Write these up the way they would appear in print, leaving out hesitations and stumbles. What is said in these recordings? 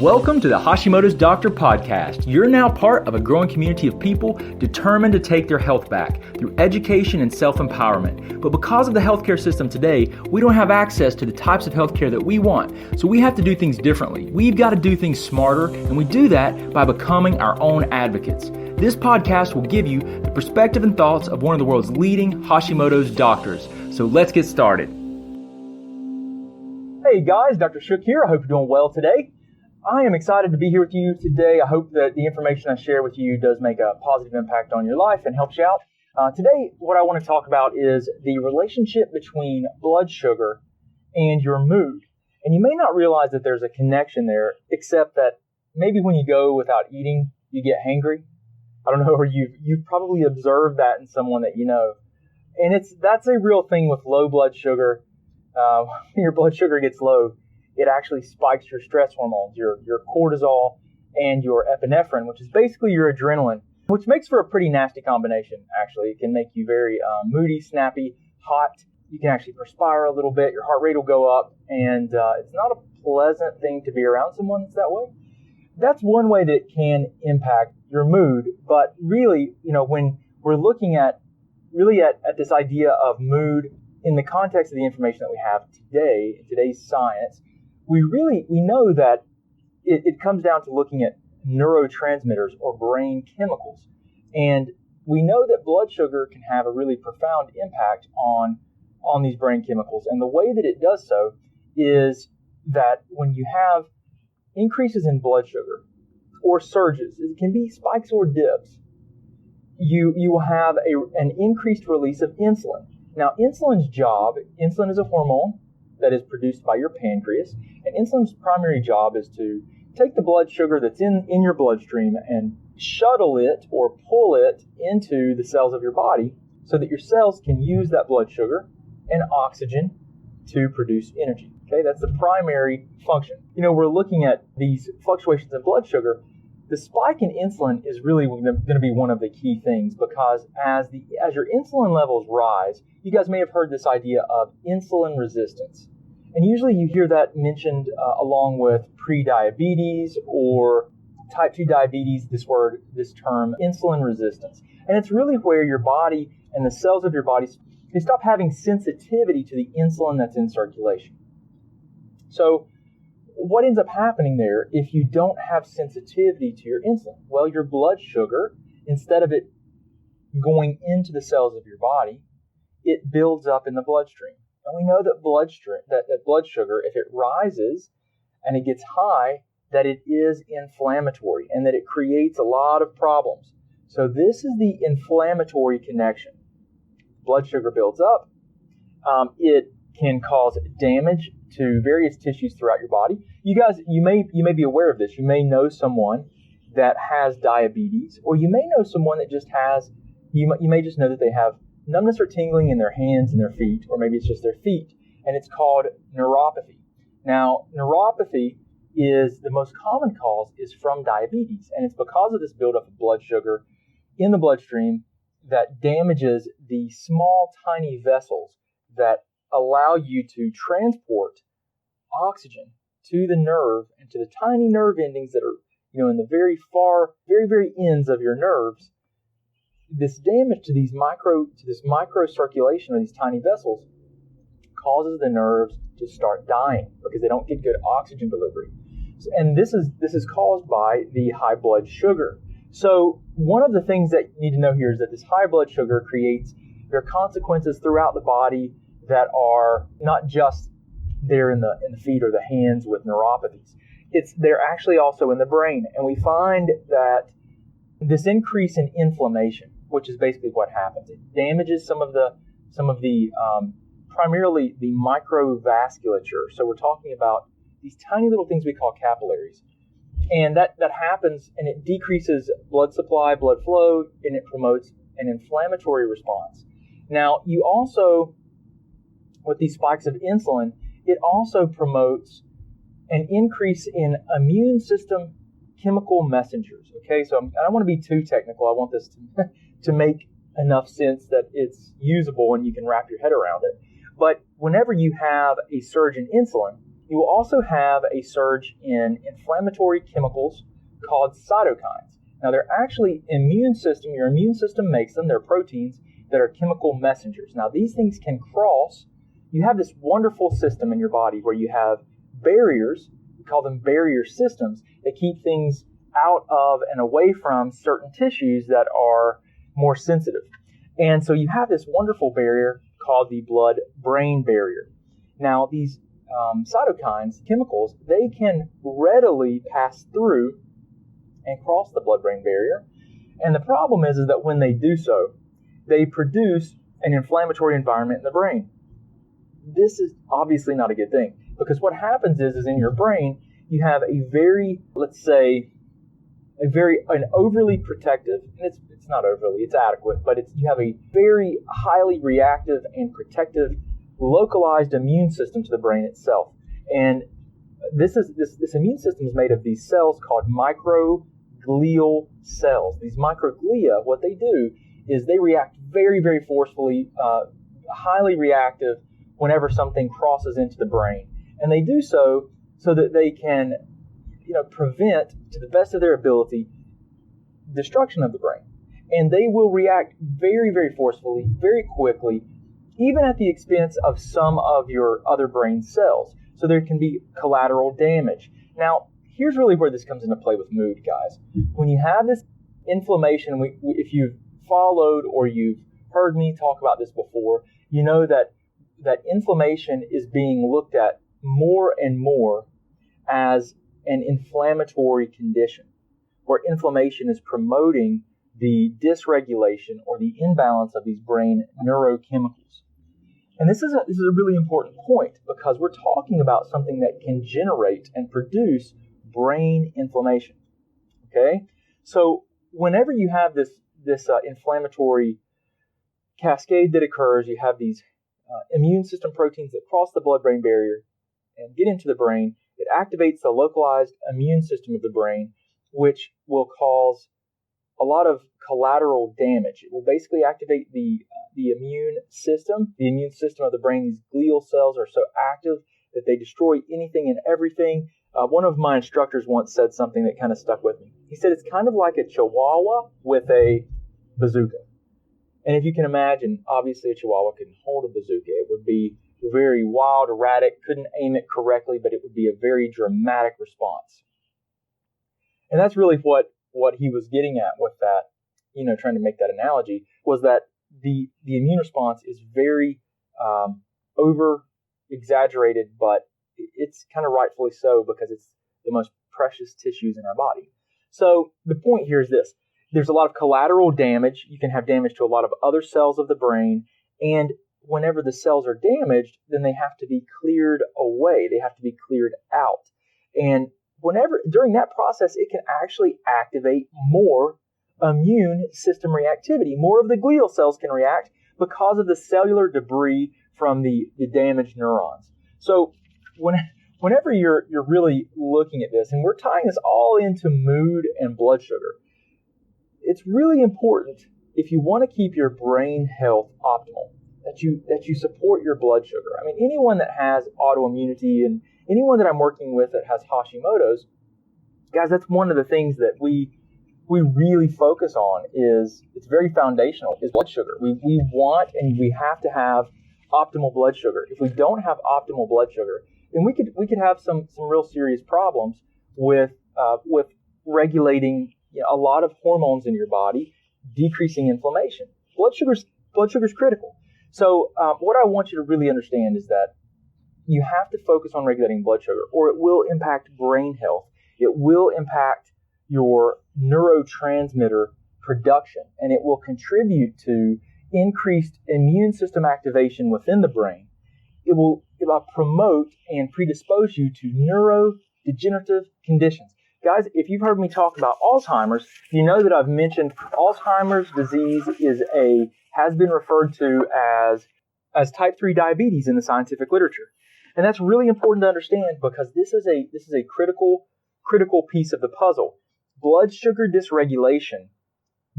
Welcome to the Hashimoto's Doctor podcast. You're now part of a growing community of people determined to take their health back through education and self-empowerment. But because of the healthcare system today, we don't have access to the types of healthcare that we want. So we have to do things differently. We've got to do things smarter, and we do that by becoming our own advocates. This podcast will give you the perspective and thoughts of one of the world's leading Hashimoto's doctors. So let's get started. Hey guys, Dr. Shook here. I hope you're doing well today. I am excited to be here with you today. I hope that the information I share with you does make a positive impact on your life and helps you out. Today, what I want to talk about is the relationship between blood sugar and your mood. And you may not realize that there's a connection there, except that maybe when you go without eating, you get hangry. I don't know, or you've probably observed that in someone that you know. And that's a real thing with low blood sugar. When your blood sugar gets low, it actually spikes your stress hormones, your cortisol and your epinephrine, which is basically your adrenaline, which makes for a pretty nasty combination, actually. It can make you very moody, snappy, hot. You can actually perspire a little bit. Your heart rate will go up, and it's not a pleasant thing to be around someone that's that way. That's one way that it can impact your mood, but really, when we're looking at this idea of mood in the context of the information that we have today, in today's science, we know that it comes down to looking at neurotransmitters or brain chemicals. And we know that blood sugar can have a really profound impact on these brain chemicals. And the way that it does so is that when you have increases in blood sugar or surges, it can be spikes or dips, you will have an increased release of insulin. Now, insulin is a hormone that is produced by your pancreas, and insulin's primary job is to take the blood sugar that's in your bloodstream and shuttle it or pull it into the cells of your body so that your cells can use that blood sugar and oxygen to produce energy. Okay, that's the primary function. We're looking at these fluctuations in blood sugar. The spike in insulin is really going to be one of the key things, because as your insulin levels rise, you guys may have heard this idea of insulin resistance. And usually you hear that mentioned along with pre-diabetes or type 2 diabetes, this term, insulin resistance. And it's really where your body and the cells of your body, they stop having sensitivity to the insulin that's in circulation. So what ends up happening there if you don't have sensitivity to your insulin? Well, your blood sugar, instead of it going into the cells of your body, it builds up in the bloodstream. And we know that blood sugar, if it rises and it gets high, that it is inflammatory and that it creates a lot of problems. So this is the inflammatory connection. Blood sugar builds up. It can cause damage to various tissues throughout your body. You guys, you may be aware of this. You may know someone that has diabetes, or you may know someone that just has, you may just know that they have numbness or tingling in their hands and their feet, or maybe it's just their feet, and it's called neuropathy. Now, neuropathy is the most common cause is from diabetes, and it's because of this buildup of blood sugar in the bloodstream that damages the small, tiny vessels that allow you to transport oxygen to the nerve and to the tiny nerve endings that are, in the very far, very, very ends of your nerves. This damage to this micro circulation of these tiny vessels causes the nerves to start dying because they don't get good oxygen delivery. And this is caused by the high blood sugar. So one of the things that you need to know here is that this high blood sugar there are consequences throughout the body that are not just there in the feet or the hands with neuropathies. They're actually also in the brain. And we find that this increase in inflammation, which is basically what happens, it damages some of the primarily the microvasculature. So we're talking about these tiny little things we call capillaries. And that happens, and it decreases blood supply, blood flow, and it promotes an inflammatory response. Now, you also, with these spikes of insulin, it also promotes an increase in immune system chemical messengers. Okay, so I don't want to be too technical. I want this to make enough sense that it's usable and you can wrap your head around it. But whenever you have a surge in insulin, You will also have a surge in inflammatory chemicals called cytokines. Now, they're actually your immune system makes them. They're proteins that are chemical messengers. Now, these things can cross. You have this wonderful system in your body where you have barriers, we call them barrier systems, that keep things out of and away from certain tissues that are more sensitive. And so you have this wonderful barrier called the blood-brain barrier. Now, these cytokines, chemicals, they can readily pass through and cross the blood-brain barrier. And the problem is that when they do so, they produce an inflammatory environment in the brain. This is obviously not a good thing, because what happens is in your brain, you have a very, let's say, an overly protective, and it's not overly, it's adequate, but you have a very highly reactive and protective localized immune system to the brain itself. And this immune system is made of these cells called microglial cells. These microglia, what they do is they react very, very forcefully, highly reactive whenever something crosses into the brain. And they do so that they can prevent, to the best of their ability, destruction of the brain. And they will react very, very forcefully, very quickly, even at the expense of some of your other brain cells. So there can be collateral damage. Now, here's really where this comes into play with mood, guys. When you have this inflammation, if you've followed or you've heard me talk about this before, you know that inflammation is being looked at more and more as an inflammatory condition, where inflammation is promoting the dysregulation or the imbalance of these brain neurochemicals. And this is a really important point, because we're talking about something that can generate and produce brain inflammation. Okay? So whenever you have this inflammatory cascade that occurs, you have these immune system proteins that cross the blood-brain barrier and get into the brain. It activates the localized immune system of the brain, which will cause a lot of collateral damage. It will basically activate the immune system. The immune system of the brain, these glial cells, are so active that they destroy anything and everything. One of my instructors once said something that kind of stuck with me. He said it's kind of like a chihuahua with a bazooka. And if you can imagine, obviously a chihuahua couldn't hold a bazooka. It would be very wild, erratic, couldn't aim it correctly, but it would be a very dramatic response. And that's really what he was getting at with that, trying to make that analogy, was that the immune response is very over-exaggerated, but it's kind of rightfully so, because it's the most precious tissues in our body. So the point here is this. There's a lot of collateral damage. You can have damage to a lot of other cells of the brain, and whenever the cells are damaged, then they have to be cleared away. They have to be cleared out. And during that process, it can actually activate more immune system reactivity. More of the glial cells can react because of the cellular debris from the damaged neurons. So whenever you're really looking at this, and we're tying this all into mood and blood sugar, it's really important, if you want to keep your brain health optimal, that you support your blood sugar. I mean, anyone that has autoimmunity and anyone that I'm working with that has Hashimoto's, guys, that's one of the things that we really focus on. It's very foundational, is blood sugar. We want and we have to have optimal blood sugar. If we don't have optimal blood sugar, then we could have some real serious problems with regulating a lot of hormones in your body, decreasing inflammation. Blood sugar's critical. So what I want you to really understand is that you have to focus on regulating blood sugar, or it will impact brain health. It will impact your neurotransmitter production, and it will contribute to increased immune system activation within the brain. It will promote and predispose you to neurodegenerative conditions. Guys, if you've heard me talk about Alzheimer's, you know that I've mentioned Alzheimer's disease has been referred to as type 3 diabetes in the scientific literature. And that's really important to understand, because this is a critical piece of the puzzle. Blood sugar dysregulation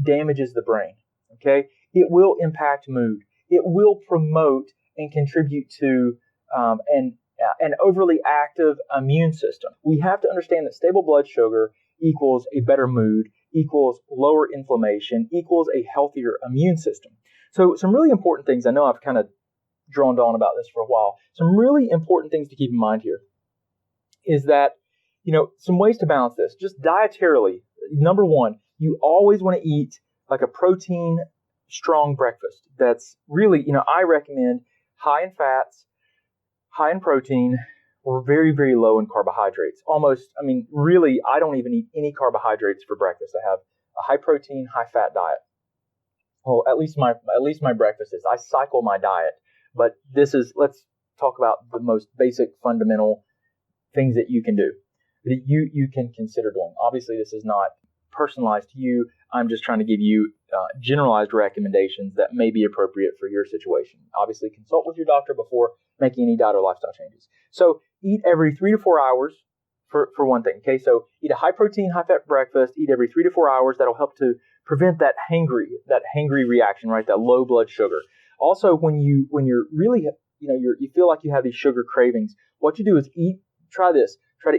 damages the brain. Okay? It will impact mood. It will promote and contribute to an overly active immune system. We have to understand that stable blood sugar equals a better mood, equals lower inflammation, equals a healthier immune system. So some really important things, I know I've kind of droned on about this for a while, some really important things to keep in mind here is that, some ways to balance this. Just dietarily, number one, you always want to eat like a protein strong breakfast. That's really, I recommend high in fats, high in protein, or very, very low in carbohydrates. Really, I don't even eat any carbohydrates for breakfast. I have a high protein, high fat diet. Well, at least my breakfast is. I cycle my diet, but let's talk about the most basic fundamental things that you can do, that you can consider doing. Obviously, this is not personalized to you. I'm just trying to give you generalized recommendations that may be appropriate for your situation. Obviously, consult with your doctor before making any diet or lifestyle changes. So eat every 3 to 4 hours for one thing. Okay, so eat a high protein, high fat breakfast. Eat every 3 to 4 hours. That'll help to prevent that hangry reaction, right? That low blood sugar. Also, when you're really, you feel like you have these sugar cravings, what you do is try to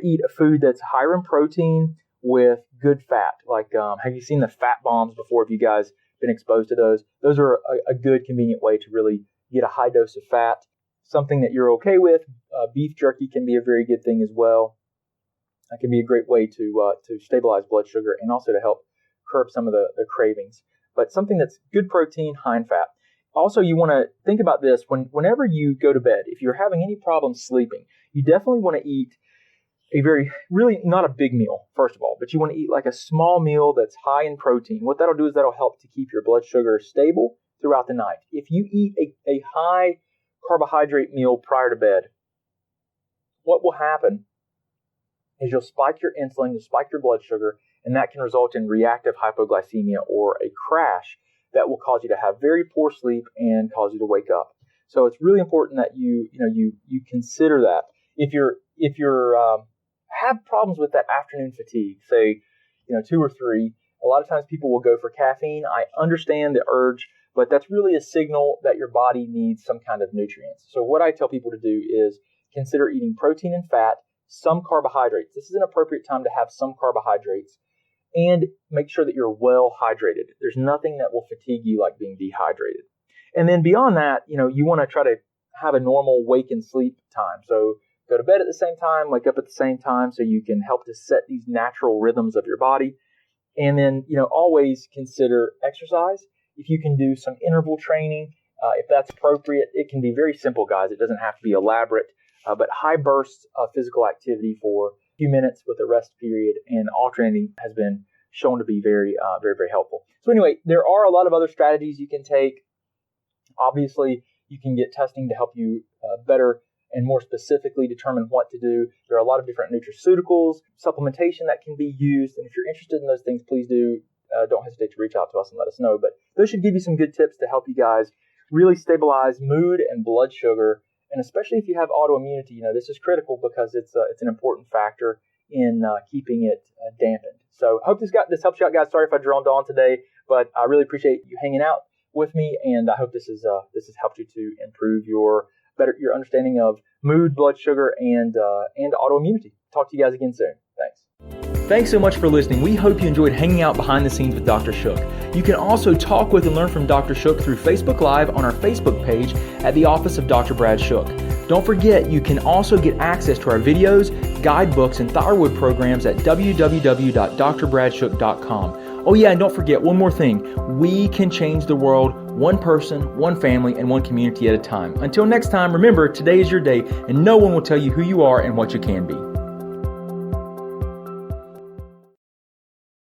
eat a food that's higher in protein with good fat. Like, have you seen the fat bombs before? Have you guys been exposed to those? Those are a good, convenient way to really get a high dose of fat. Something that you're okay with. Beef jerky can be a very good thing as well. That can be a great way to stabilize blood sugar and also to help curb some of the cravings. But something that's good protein, high in fat. Also, you want to think about this whenever you go to bed. If you're having any problems sleeping, you definitely want to eat really not a big meal, first of all, but you want to eat like a small meal that's high in protein. What that'll do is that'll help to keep your blood sugar stable throughout the night. If you eat a high carbohydrate meal prior to bed, what will happen is you'll spike your insulin, you'll spike your blood sugar, and that can result in reactive hypoglycemia or a crash that will cause you to have very poor sleep and cause you to wake up. So it's really important that you consider that. If you're have problems with that afternoon fatigue, say 2 or 3, a lot of times people will go for caffeine. I understand the urge, but that's really a signal that your body needs some kind of nutrients. So what I tell people to do is consider eating protein and fat, some carbohydrates. This is an appropriate time to have some carbohydrates, and make sure that you're well hydrated. There's nothing that will fatigue you like being dehydrated. And then beyond that, you want to try to have a normal wake and sleep time. So go to bed at the same time, wake up at the same time, so you can help to set these natural rhythms of your body. And then, always consider exercise. If you can do some interval training, if that's appropriate, it can be very simple, guys. It doesn't have to be elaborate, but high bursts of physical activity for a few minutes with a rest period and alternating has been shown to be very, very, very helpful. So anyway, there are a lot of other strategies you can take. Obviously, you can get testing to help you better and more specifically determine what to do. There are a lot of different nutraceuticals, supplementation that can be used. And if you're interested in those things, please don't hesitate to reach out to us and let us know. But those should give you some good tips to help you guys really stabilize mood and blood sugar. And especially if you have autoimmunity, this is critical because it's an important factor in keeping it dampened. So I hope this helps you out, guys. Sorry if I droned on today, but I really appreciate you hanging out with me, and I hope this has helped you to improve your understanding of mood, blood sugar, and autoimmunity. Talk to you guys again soon. Thanks. Thanks so much for listening. We hope you enjoyed hanging out behind the scenes with Dr. Shook. You can also talk with and learn from Dr. Shook through Facebook Live on our Facebook page at the Office of Dr. Brad Shook. Don't forget, you can also get access to our videos, guidebooks, and thyroid programs at www.drbradshook.com. Oh yeah, and don't forget one more thing. We can change the world one person, one family, and one community at a time. Until next time, remember, today is your day, and no one will tell you who you are and what you can be.